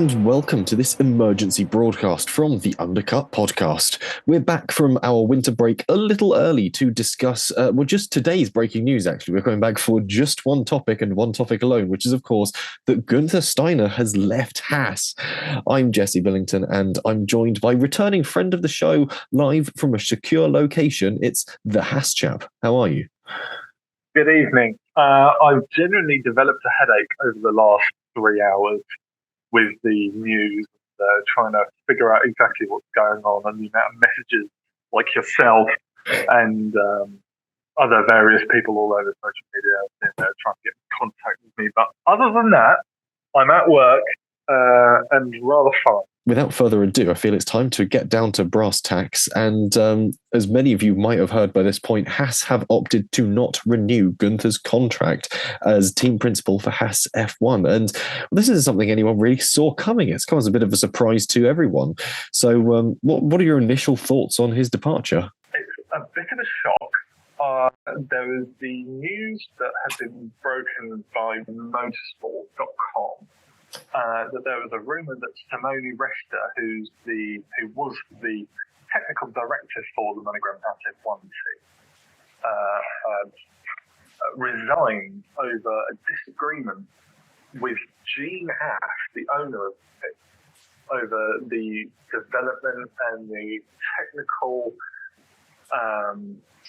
and welcome to this emergency broadcast from the Undercut podcast. We're back from our winter break a little early to discuss, just today's breaking news, actually. We're going back for just one topic and one topic alone, which is, of course, that Guenther Steiner has left Haas. I'm Jesse Billington, and I'm joined by returning friend of the show, live from a secure location. It's the Haas Chap. How are you? Good evening. I've genuinely developed a headache over the last 3 hours with the news, trying to figure out exactly what's going on and the amount of messages like yourself and other various people all over social media trying to get in contact with me. But other than that, I'm at work and rather fine. Without further ado, I feel it's time to get down to brass tacks. And as many of you might have heard by this point, Haas have opted to not renew Guenther's contract as team principal for Haas F1. And this isn't something anyone really saw coming. It's come as a bit of a surprise to everyone. So what are your initial thoughts on his departure? It's a bit of a shock. There was the news that had been broken by motorsport.com. That there was a rumour that Simone Resta, who was the technical director for the Monogram Haas F1 team, resigned over a disagreement with Gene Haas, the owner of the team, over the development and the technical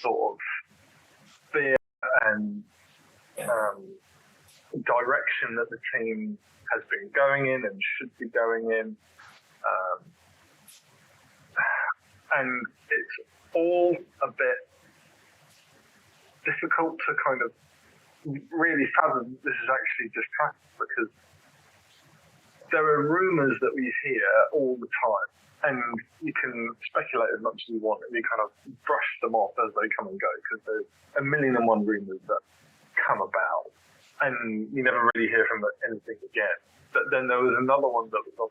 sort of fear and direction that the team has been going in and should be going in. And it's all a bit difficult to kind of really fathom this is actually just happened, because there are rumours that we hear all the time, and you can speculate as much as you want and you kind of brush them off as they come and go, because there's a million and one rumours that come about and you never really hear from anything again. But then there was another one that was on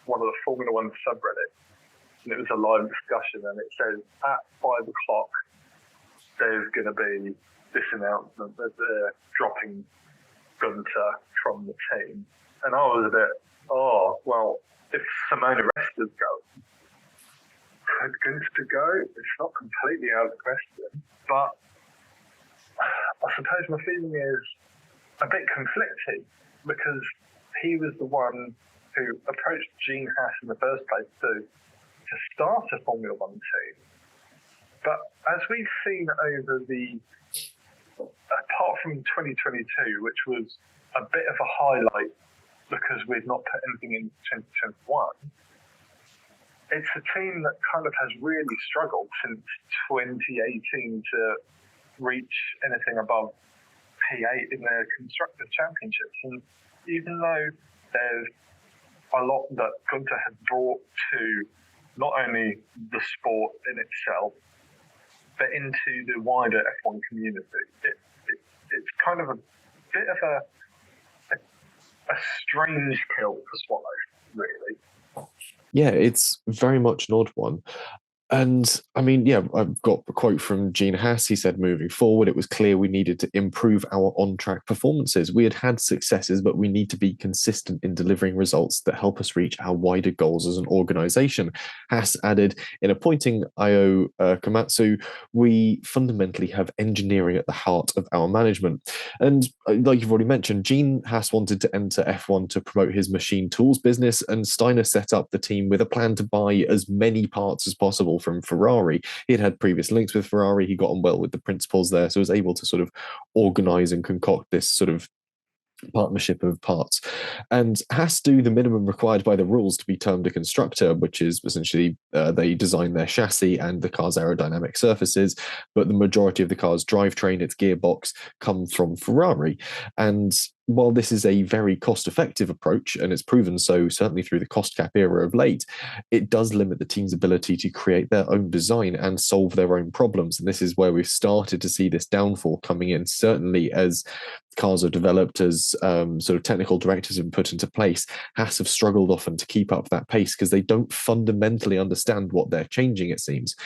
one of the Formula One subreddits, and it was a live discussion, and it says at 5 o'clock there's going to be this announcement that they're dropping Guenther from the team. And I was a bit, if Simone Resta's going, could Guenther go? It's not completely out of the question, but I suppose my feeling is a bit conflicting, because he was the one who approached Gene Haas in the first place to start a Formula One team. But as we've seen over apart from 2022, which was a bit of a highlight because we've not put anything in 2021, it's a team that kind of has really struggled since 2018 to reach anything above P8 in their Constructors' Championships. And even though there's a lot that Guenther has brought to not only the sport in itself, but into the wider F1 community, it's kind of a bit of a strange pill to swallow, really. Yeah, it's very much an odd one. And I mean, I've got a quote from Gene Haas. He said, moving forward, it was clear we needed to improve our on-track performances. We had successes, but we need to be consistent in delivering results that help us reach our wider goals as an organization. Haas added, in appointing Ayao Komatsu, we fundamentally have engineering at the heart of our management. And like you've already mentioned, Gene Haas wanted to enter F1 to promote his machine tools business, and Steiner set up the team with a plan to buy as many parts as possible from Ferrari. He had previous links with Ferrari. He got on well with the principals there, so was able to sort of organize and concoct this sort of partnership of parts, and has to do the minimum required by the rules to be termed a constructor, which is essentially they design their chassis and the car's aerodynamic surfaces, but the majority of the car's drivetrain, its gearbox, come from Ferrari. And while this is a very cost-effective approach, and it's proven so certainly through the cost cap era of late, it does limit the team's ability to create their own design and solve their own problems. And this is where we've started to see this downfall coming in, certainly as cars are developed, as sort of technical directives have been put into place. Haas have struggled often to keep up that pace because they don't fundamentally understand what they're changing, it seems.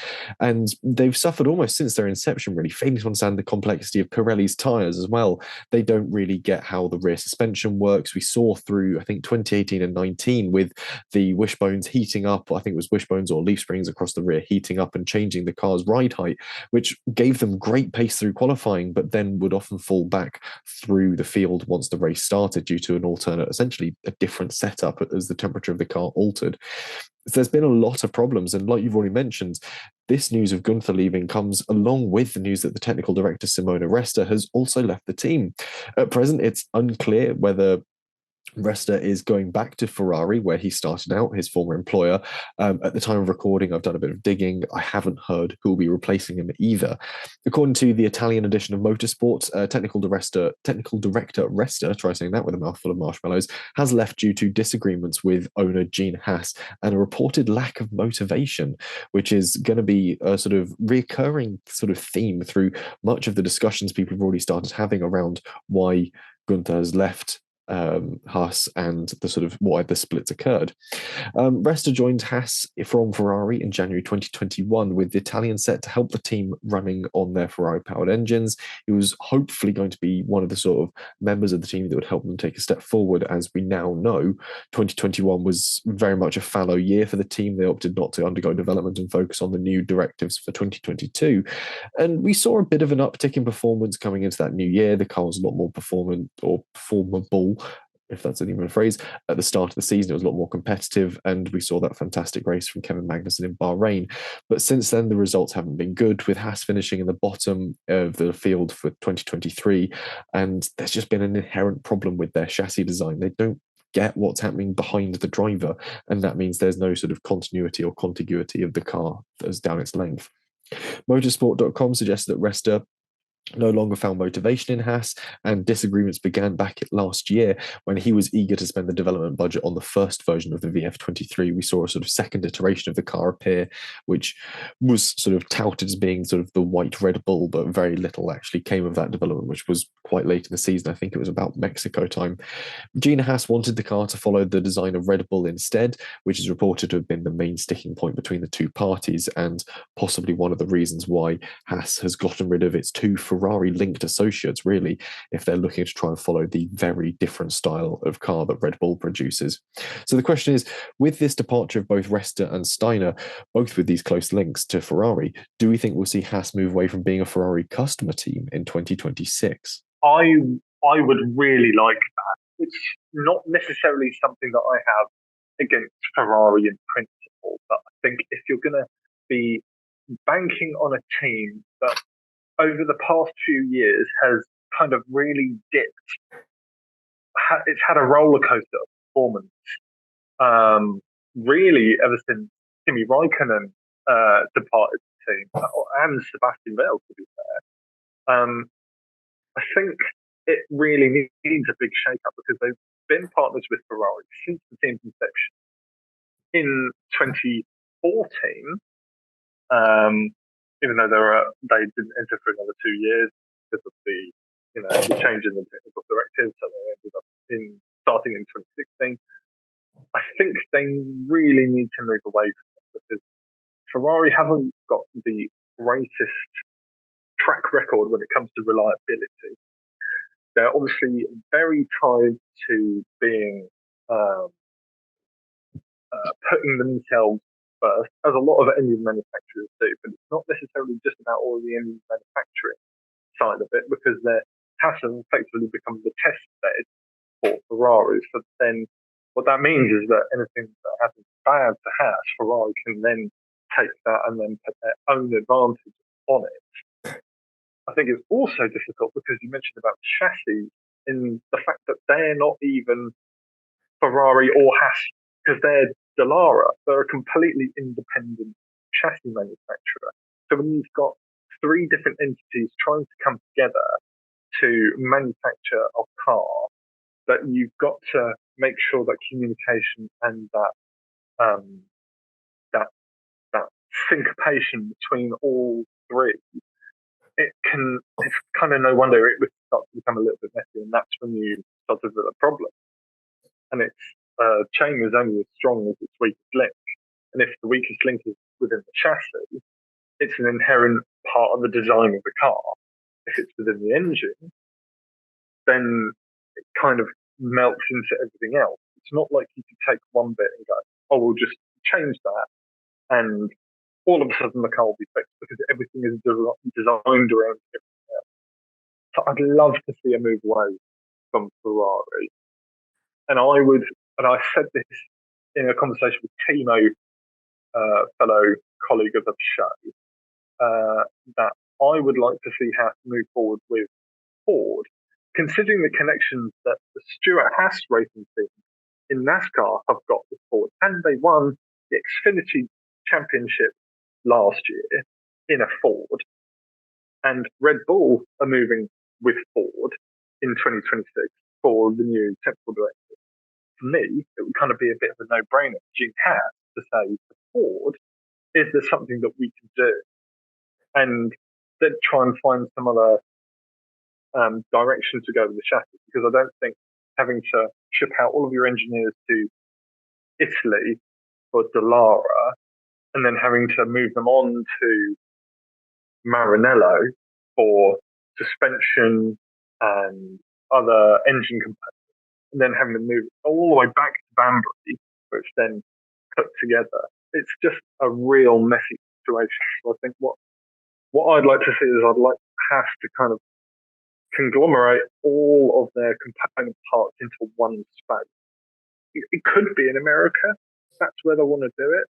And they've suffered almost since their inception, really, failing to understand the complexity of Pirelli's tyres as well. They don't really get how how the rear suspension works. We saw through, I think, 2018 and 19 with the wishbones heating up, I think it was wishbones or leaf springs across the rear heating up and changing the car's ride height, which gave them great pace through qualifying, but then would often fall back through the field once the race started due to an alternate, essentially a different setup as the temperature of the car altered. So there's been a lot of problems. And like you've already mentioned, this news of Guenther leaving comes along with the news that the technical director, Simona Resta, has also left the team. At present, it's unclear whether Resta is going back to Ferrari, where he started out, his former employer. At the time of recording, I've done a bit of digging. I haven't heard who will be replacing him either. According to the Italian edition of Motorsport, technical director Resta, try saying that with a mouthful of marshmallows, has left due to disagreements with owner Gene Haas and a reported lack of motivation, which is going to be a sort of recurring sort of theme through much of the discussions people have already started having around why Guenther has left Haas and the sort of why the splits occurred. Resta joined Haas from Ferrari in January 2021 with the Italian set to help the team running on their Ferrari-powered engines. He was hopefully going to be one of the sort of members of the team that would help them take a step forward. As we now know, 2021 was very much a fallow year for the team. They opted not to undergo development and focus on the new directives for 2022. And we saw a bit of an uptick in performance coming into that new year. The car was a lot more performant or performable, if that's even a phrase. At the start of the season, it was a lot more competitive, and we saw that fantastic race from Kevin Magnussen in Bahrain. But since then, the results haven't been good, with Haas finishing in the bottom of the field for 2023. And there's just been an inherent problem with their chassis design. They don't get what's happening behind the driver, and that means there's no sort of continuity or contiguity of the car as down its length. Motorsport.com suggests that Resta no longer found motivation in Haas, and disagreements began back last year when he was eager to spend the development budget on the first version of the VF23. We saw a sort of second iteration of the car appear, which was sort of touted as being sort of the white Red Bull, but very little actually came of that development, which was quite late in the season. I think it was about Mexico time. Gene Haas wanted the car to follow the design of Red Bull instead, which is reported to have been the main sticking point between the two parties, and possibly one of the reasons why Haas has gotten rid of its two Ferrari-linked associates, really, if they're looking to try and follow the very different style of car that Red Bull produces. So the question is, with this departure of both Resta and Steiner, both with these close links to Ferrari, do we think we'll see Haas move away from being a Ferrari customer team in 2026? I would really like that. It's not necessarily something that I have against Ferrari in principle, but I think if you're going to be banking on a team that over the past few years has kind of really dipped, it's had a roller coaster of performance, really ever since Kimi Raikkonen departed the team, and Sebastian Vettel, to be fair. I think it really needs a big shake-up because they've been partners with Ferrari since the team's inception. In 2014, even though they didn't enter for another 2 years because of the change in the technical directives, so they ended up starting in 2016. I think they really need to move away from it because Ferrari haven't got the greatest track record when it comes to reliability. They're obviously very tied to being putting themselves first, as a lot of engine manufacturers do, but it's not necessarily just about all the engine manufacturing side of it, because their Haas has effectively become the test bed for Ferrari. So then what that means is that anything that happens bad to Haas, Ferrari can then take that and then put their own advantage on it. I think it's also difficult because you mentioned about chassis, in the fact that they're not even Ferrari or Haas, because they're Dallara. They're a completely independent chassis manufacturer. So when you've got three different entities trying to come together to manufacture a car, that you've got to make sure that communication and that syncopation between all three, it's kind of no wonder it would start to become a little bit messy, and that's when you start to develop a problem. And it's chain is only as strong as its weakest link. And if the weakest link is within the chassis, it's an inherent part of the design of the car. If it's within the engine, then kind of melts into everything else. It's not like you can take one bit and go, oh, we'll just change that, and all of a sudden the car will be fixed because everything is designed around it. So I'd love to see a move away from Ferrari. And I said this in a conversation with Timo, fellow colleague of the show, that I would like to see Haas move forward with Ford, considering the connections that the Stuart Haas racing team in NASCAR have got with Ford, and they won the Xfinity Championship last year in a Ford, and Red Bull are moving with Ford in 2026 for the new technical director. For me, it would kind of be a bit of a no-brainer for Gene Haas to say to Ford, is there something that we can do? And then try and find some other direction to go with the chassis, because I don't think having to ship out all of your engineers to Italy for Dallara and then having to move them on to Maranello for suspension and other engine components, and then having to move all the way back to Banbury, which then put together. It's just a real messy situation. So I think what I'd like to see is I'd like Haas to kind of conglomerate all of their component parts into one space. It could be in America. That's where they want to do it.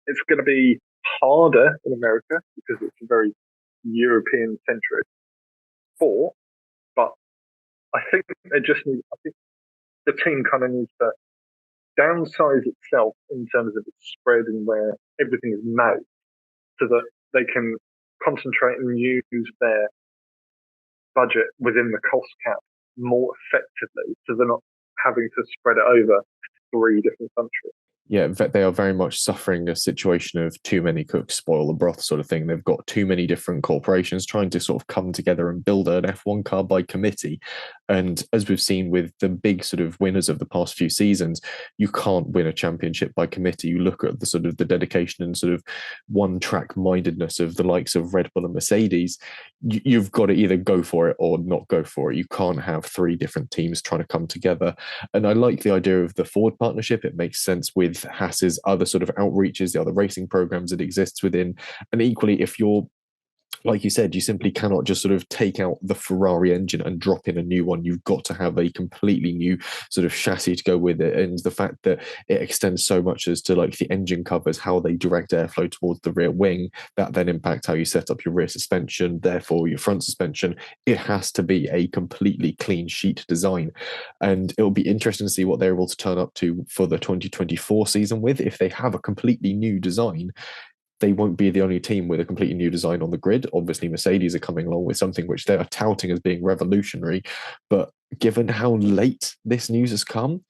It's going to be harder in America because it's a very European centric sport. But I think they just need, I think the team kind of needs to downsize itself in terms of its spread and where everything is made so that they can concentrate and use their budget within the cost cap more effectively, so they're not having to spread it over 3 different countries. Yeah, they are very much suffering a situation of too many cooks spoil the broth sort of thing. They've got too many different corporations trying to sort of come together and build an F1 car by committee. And as we've seen with the big sort of winners of the past few seasons, you can't win a championship by committee. You look at the sort of the dedication and sort of one track mindedness of the likes of Red Bull and Mercedes. You've got to either go for it or not go for it. You can't have 3 different teams trying to come together. And I like the idea of the Ford partnership. It makes sense with Haas's other sort of outreaches, the other racing programs that exists within. And equally, if you're, like you said, you simply cannot just sort of take out the Ferrari engine and drop in a new one. You've got to have a completely new sort of chassis to go with it. And the fact that it extends so much as to like the engine covers, how they direct airflow towards the rear wing, that then impacts how you set up your rear suspension, therefore your front suspension. It has to be a completely clean sheet design. And it'll be interesting to see what they're able to turn up to for the 2024 season with. If they have a completely new design, they won't be the only team with a completely new design on the grid. Obviously, Mercedes are coming along with something which they are touting as being revolutionary. But given how late this news has come,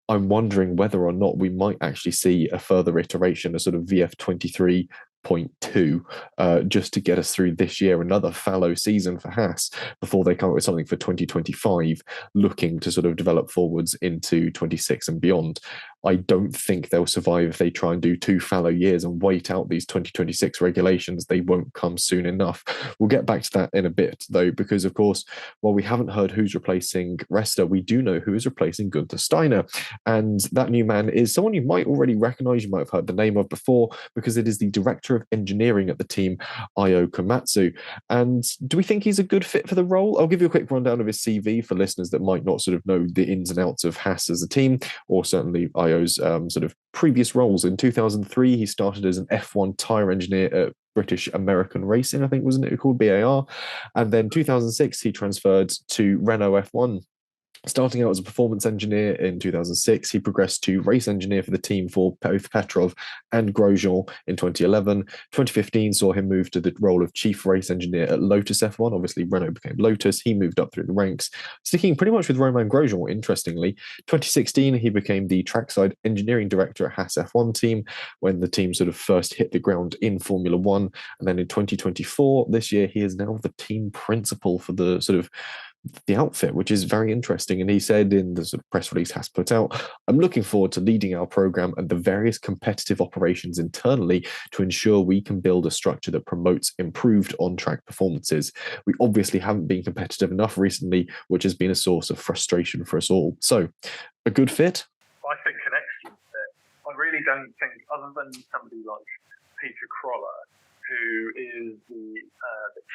I'm wondering whether or not we might actually see a further iteration, a sort of VF23.2, just to get us through this year, another fallow season for Haas before they come up with something for 2025, looking to sort of develop forwards into 26 and beyond. I don't think they'll survive if they try and do 2 fallow years and wait out these 2026 regulations. They won't come soon enough. We'll get back to that in a bit, though, because, of course, while we haven't heard who's replacing Resta, we do know who is replacing Guenther Steiner. And that new man is someone you might already recognize, you might have heard the name of before, because it is the director of engineering at the team, Ayao Komatsu. And do we think he's a good fit for the role? I'll give you a quick rundown of his CV for listeners that might not sort of know the ins and outs of Haas as a team, or certainly Ayo's sort of previous roles. In 2003, he started as an F1 tyre engineer at British American Racing, I think, wasn't it called, BAR? And then 2006, he transferred to Renault F1. Starting out as a performance engineer in 2006, he progressed to race engineer for the team for both Petrov and Grosjean in 2011. 2015 saw him move to the role of chief race engineer at Lotus F1. Obviously, Renault became Lotus. He moved up through the ranks, sticking pretty much with Romain Grosjean, interestingly. 2016, he became the trackside engineering director at Haas F1 team when the team sort of first hit the ground in Formula One. And then in 2024, this year, he is now the team principal for the sort of the outfit, which is very interesting. And he said in the sort of press release Haas put out, I'm looking forward to leading our program and the various competitive operations internally to ensure we can build a structure that promotes improved on-track performances. We obviously haven't been competitive enough recently, which has been a source of frustration for us all. So, a good fit? I think an excellent fit. I really don't think, other than somebody like Peter Kroller, who is the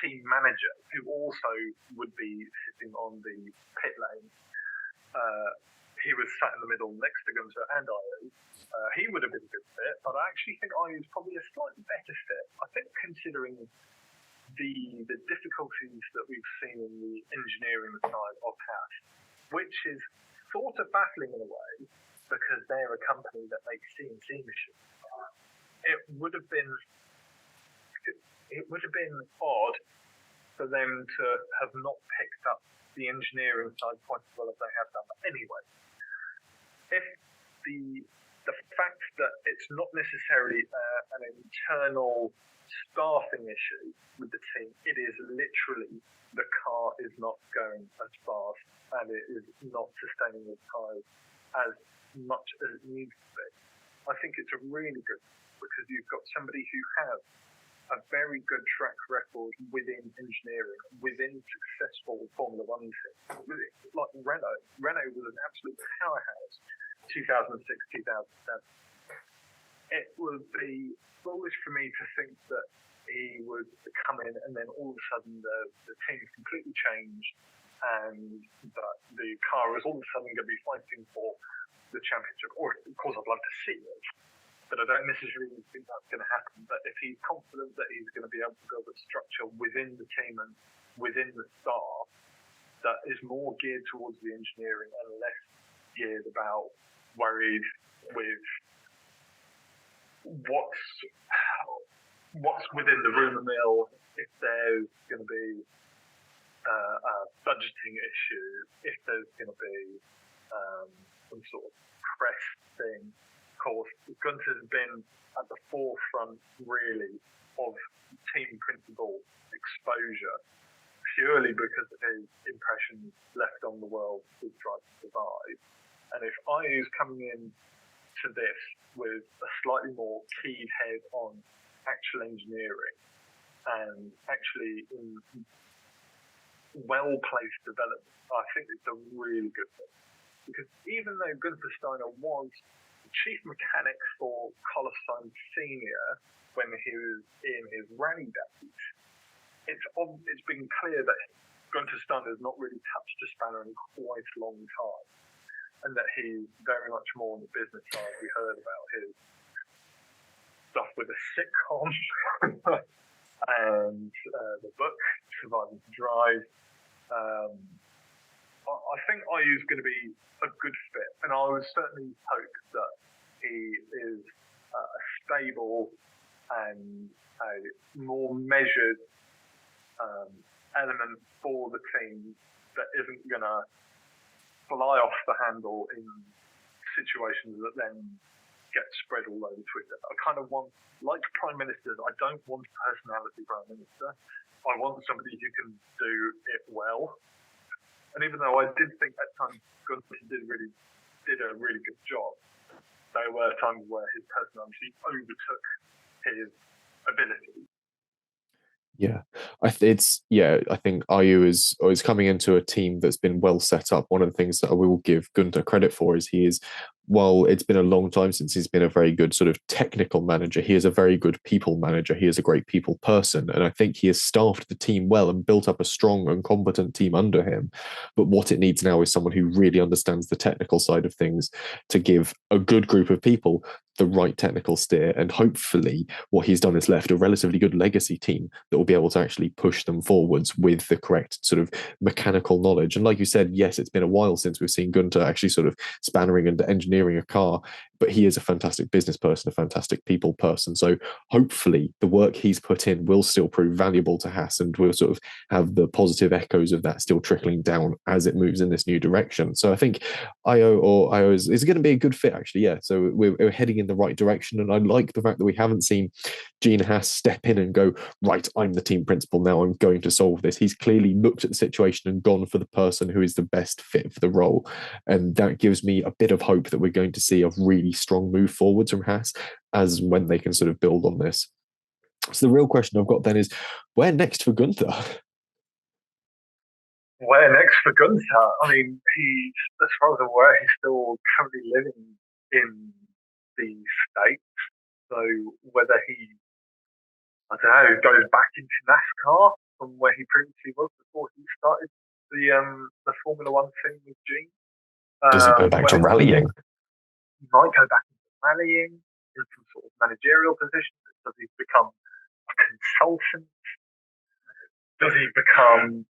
team manager, who also would be sitting on the pit lane. He was sat in the middle next to Guenther and Ayao. He would have been a good fit, but I actually think Ayao is probably a slightly better fit. I think considering the difficulties that we've seen in the engineering side of Haas, which is sort of baffling in a way, because they're a company that makes CNC machines. It would have been odd for them to have not picked up the engineering side quite as well as they have done. But anyway, if the fact that it's not necessarily an internal staffing issue with the team, it is literally the car is not going as fast and it is not sustaining the tires as much as it needs to be. I think it's a really good, because you've got somebody who has a very good track record within engineering, within successful Formula One teams. Like Renault. Renault was an absolute powerhouse 2006, 2007. It would be foolish for me to think that he would come in and then all of a sudden the team completely changed and that the car is all of a sudden going to be fighting for the championship. Or, of course, I'd love to see it, but I don't necessarily think that's going to happen. But if he's confident that he's going to be able to build a structure within the team and within the staff that is more geared towards the engineering and less geared about worried with what's within the rumour mill, if there's going to be a budgeting issue, if there's going to be some sort of press thing. Of course, Guenther's been at the forefront, really, of team principal exposure, purely because of his impressions left on the world with Drive to Survive. And if Ayu's coming in to this with a slightly more keyed head on actual engineering and actually in well-placed development, I think it's a really good thing. Because even though Guenther Steiner was the chief mechanic for Colossine Senior when he was in his rally days, it's been clear that Guenther Steiner has not really touched a spanner in quite a long time, and that he's very much more on the business side. We heard about his stuff with the sitcom and the book Surviving to Drive. I think Ayu's going to be a good fit, and I would certainly hope that he is a stable and a more measured element for the team that isn't going to fly off the handle in situations that then get spread all over Twitter. I kind of want, like prime ministers, I don't want a personality prime minister. I want somebody who can do it well. And even though I did think at times Guenther did a really good job, there were times where his personality overtook his ability. Yeah, I think Ayu is coming into a team that's been well set up. One of the things that I will give Guenther credit for is while it's been a long time since he's been a very good sort of technical manager, he is a very good people manager. He is a great people person. And I think he has staffed the team well and built up a strong and competent team under him. But what it needs now is someone who really understands the technical side of things to give a good group of people the right technical steer. And hopefully what he's done is left a relatively good legacy team that will be able to actually push them forwards with the correct sort of mechanical knowledge. And like you said, yes, it's been a while since we've seen Guenther actually sort of spannering and engineering a car but he is a fantastic business person, a fantastic people person. So hopefully the work he's put in will still prove valuable to Haas, and we'll sort of have the positive echoes of that still trickling down as it moves in this new direction. So I think Io is going to be a good fit, actually. Yeah. So we're heading in the right direction. And I like the fact that we haven't seen Gene Haas step in and go, right, I'm the team principal now, I'm going to solve this. He's clearly looked at the situation and gone for the person who is the best fit for the role. And that gives me a bit of hope that we're going to see a really strong move forwards from Haas as when they can sort of build on this. So the real question I've got then is, where next for Guenther? Where next for Guenther? I mean, as far as I'm aware, he's still currently living in the States. So whether he, I don't know, goes back into NASCAR from where he previously was before he started the Formula One thing with Gene. Does he go back to rallying? He might go back into rallying in some sort of managerial position. Does he become a consultant? Does he become...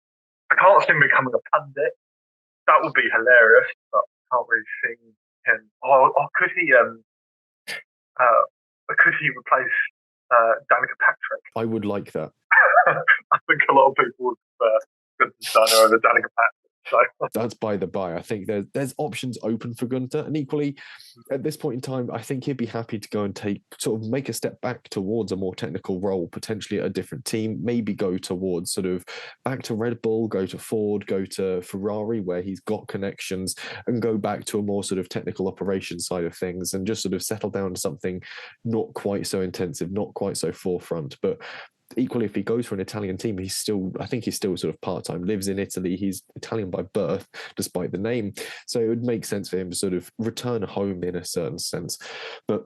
I can't see him becoming a pundit. That would be hilarious, but I can't really see him. Or could he replace Danica Patrick? I would like that. I think a lot of people would prefer Guenther Steiner over Danica Patrick. So. That's by the by. I think there's options open for Guenther, and equally at this point in time, I think he'd be happy to go and make a step back towards a more technical role, potentially at a different team, maybe go towards sort of back to Red Bull, go to Ford, go to Ferrari, where he's got connections, and go back to a more sort of technical operations side of things, and just sort of settle down to something not quite so intensive, not quite so forefront, but equally, if he goes for an Italian team, I think he's still sort of part-time, lives in Italy. He's Italian by birth, despite the name. So it would make sense for him to sort of return home in a certain sense. But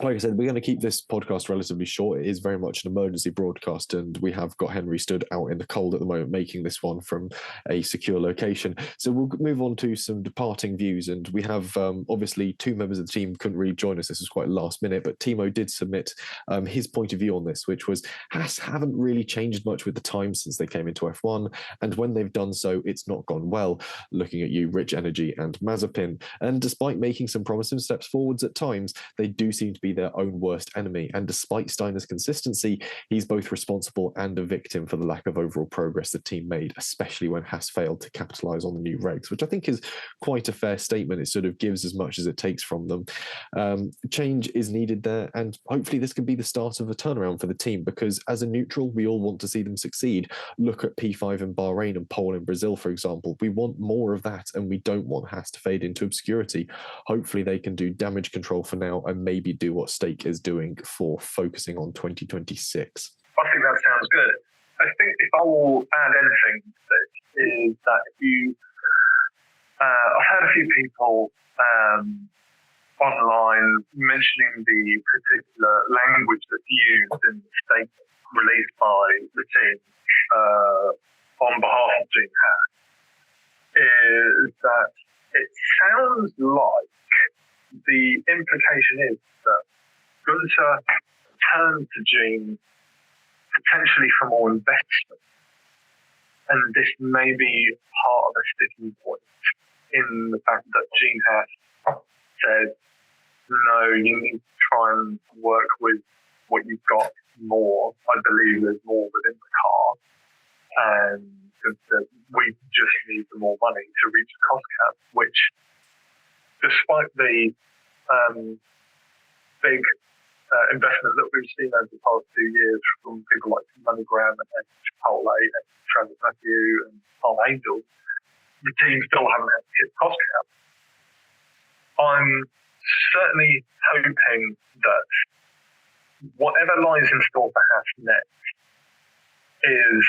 like I said, we're going to keep this podcast relatively short. It is very much an emergency broadcast, and we have got Henry stood out in the cold at the moment, making this one from a secure location. So we'll move on to some departing views, and we have obviously two members of the team couldn't really join us. This was quite last minute, but Timo did submit his point of view on this, which was Haas haven't really changed much with the time since they came into F1, and when they've done so, it's not gone well. Looking at you, Rich Energy and Mazepin, and despite making some promising steps forwards at times, they do seem to be their own worst enemy. And despite Steiner's consistency, he's both responsible and a victim for the lack of overall progress the team made, especially when Haas failed to capitalise on the new regs, which I think is quite a fair statement. It sort of gives as much as it takes from them. Change is needed there, and hopefully this can be the start of a turnaround for the team, because as a neutral, we all want to see them succeed. Look at P5 in Bahrain and Pole in Brazil, for example. We want more of that, and we don't want Haas to fade into obscurity. Hopefully they can do damage control for now and maybe do what Stake is doing for focusing on 2026. I think that sounds good. I think if I will add anything to this, is that I've heard a few people online mentioning the particular language that's used in the statement released by the team on behalf of Gene Haas, is that it sounds like the implication is that Guenther turned to Gene potentially for more investment, and this may be part of a sticking point in the fact that Gene Haas said, no, you need to try and work with what you've got more. I believe there's more within the car, and that we just need the more money to reach the cost cap, which, despite the big investment that we've seen over the past 2 years from people like MoneyGram and Chipotle and Travis Matthew and Palm Angels, the team still haven't hit cost cap. I'm certainly hoping that whatever lies in store for Haas next is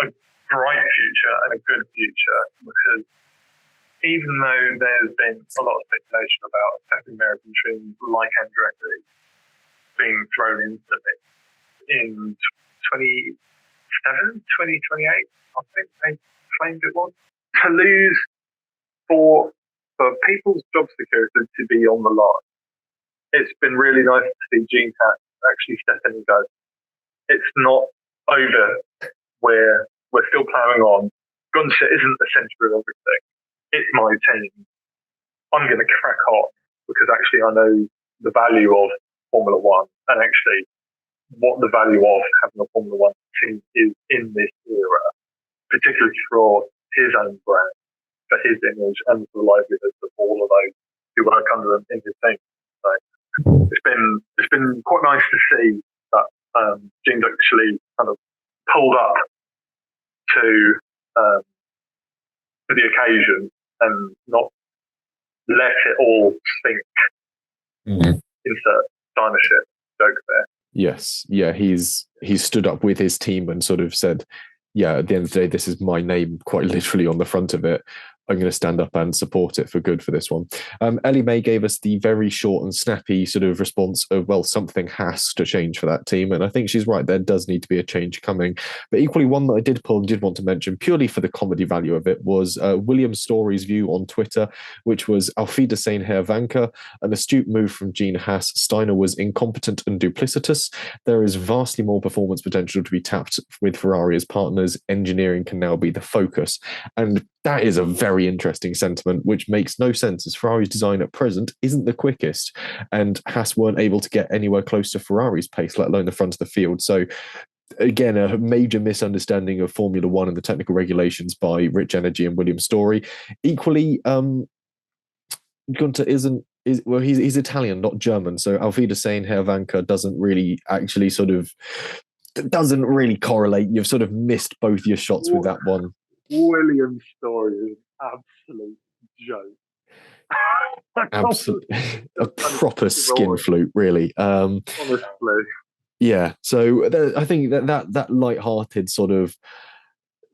a bright future and a good future, because even though there's been a lot of speculation about a second American team like Andretti being thrown into the mix in 2028, I think they claimed it was, to lose for people's job security to be on the line. It's been really nice to see Gene Haas actually step in and go, it's not over, we're still plowing on. Guenther isn't the centre of everything. It's my team. I'm going to crack on because actually I know the value of Formula One and actually what the value of having a Formula One team is in this era, particularly for his own brand, for his image, and for the livelihoods of all of those who work under him in his team. So it's been quite nice to see that Gene's actually kind of pulled up to the occasion and not let it all sink. Insert Steinership joke there. Yes, yeah, he's stood up with his team and sort of said, yeah, at the end of the day, this is my name quite literally on the front of it. I'm going to stand up and support it for good for this one. Ellie May gave us the very short and snappy sort of response of, well, something has to change for that team. And I think she's right. There does need to be a change coming. But equally, one that I did pull and did want to mention purely for the comedy value of it was William Story's view on Twitter, which was Auf Wiedersehen, Herr Vanka, an astute move from Gene Haas. Steiner was incompetent and duplicitous. There is vastly more performance potential to be tapped with Ferrari as partners. Engineering can now be the focus. And that is a very interesting sentiment, which makes no sense as Ferrari's design at present isn't the quickest, and Haas weren't able to get anywhere close to Ferrari's pace, let alone the front of the field. So again, a major misunderstanding of Formula One and the technical regulations by Rich Energy and William Story. Equally, Guenther he's Italian, not German. So Auf Wiedersehen, Herr Vanka doesn't really correlate. You've sort of missed both your shots with that one. William Story is absolute joke. Absolutely, a proper skin flute, really. Honestly, yeah. So I think that light-hearted sort of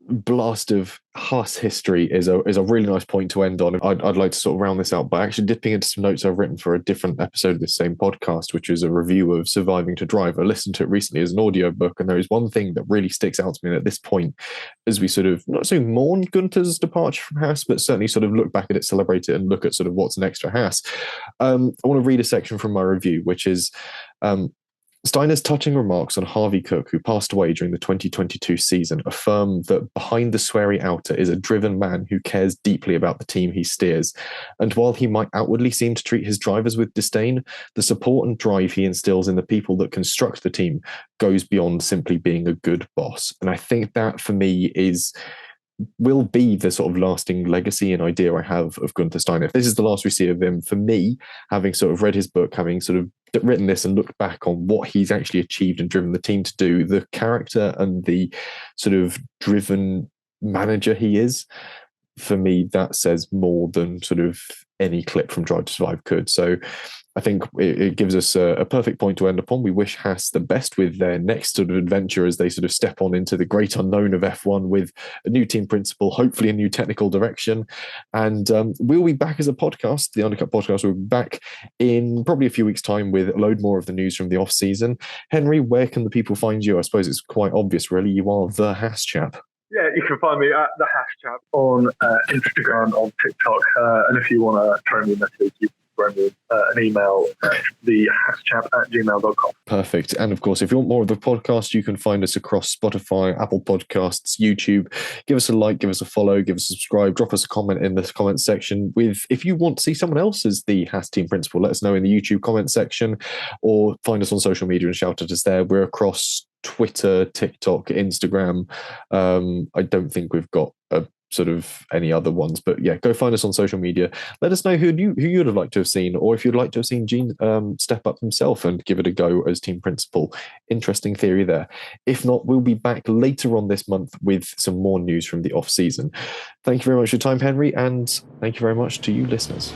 blast of Haas history is a really nice point to end on. I'd like to sort of round this out by actually dipping into some notes I've written for a different episode of this same podcast, which is a review of Surviving to Drive. I listened to it recently as an audiobook, and there is one thing that really sticks out to me at this point as we sort of not so mourn Gunther's departure from Haas, but certainly sort of look back at it, celebrate it, and look at sort of what's next for Haas. I want to read a section from my review, which is Steiner's touching remarks on Harvey Cook, who passed away during the 2022 season, affirm that behind the sweary outer is a driven man who cares deeply about the team he steers. And while he might outwardly seem to treat his drivers with disdain, the support and drive he instills in the people that construct the team goes beyond simply being a good boss. And I think that, for me, will be the sort of lasting legacy and idea I have of Guenther Steiner. If this is the last we see of him, for me, having sort of read his book, having sort of written this and looked back on what he's actually achieved and driven the team to do, the character and the sort of driven manager he is, for me, that says more than sort of any clip from Drive to Survive could. So I think it gives us a perfect point to end upon. We wish Haas the best with their next sort of adventure as they sort of step on into the great unknown of F1 with a new team principal, hopefully a new technical direction. And we'll be back as a podcast. The Undercut podcast will be back in probably a few weeks' time with a load more of the news from the off-season. Henry, where can the people find you? I suppose it's quite obvious, really. You are the Haas chap. Yeah, you can find me at the Haas Chap on Instagram, on TikTok, and if you want to throw me a message, you can throw me an email at thehaaschap@gmail.com. Perfect. And of course, if you want more of the podcast, you can find us across Spotify, Apple Podcasts, YouTube. Give us a like, give us a follow, give us a subscribe, drop us a comment in the comments section. If you want to see someone else as the Haas team principal, let us know in the YouTube comment section, or find us on social media and shout at us there. We're across Twitter, TikTok, Instagram. I don't think we've got sort of any other ones, but yeah, go find us on social media. Let us know who you'd have liked to have seen, or if you'd like to have seen Gene step up himself and give it a go as team principal. Interesting theory there. If not, we'll be back later on this month with some more news from the off season. Thank you very much for your time, Henry, and thank you very much to you listeners.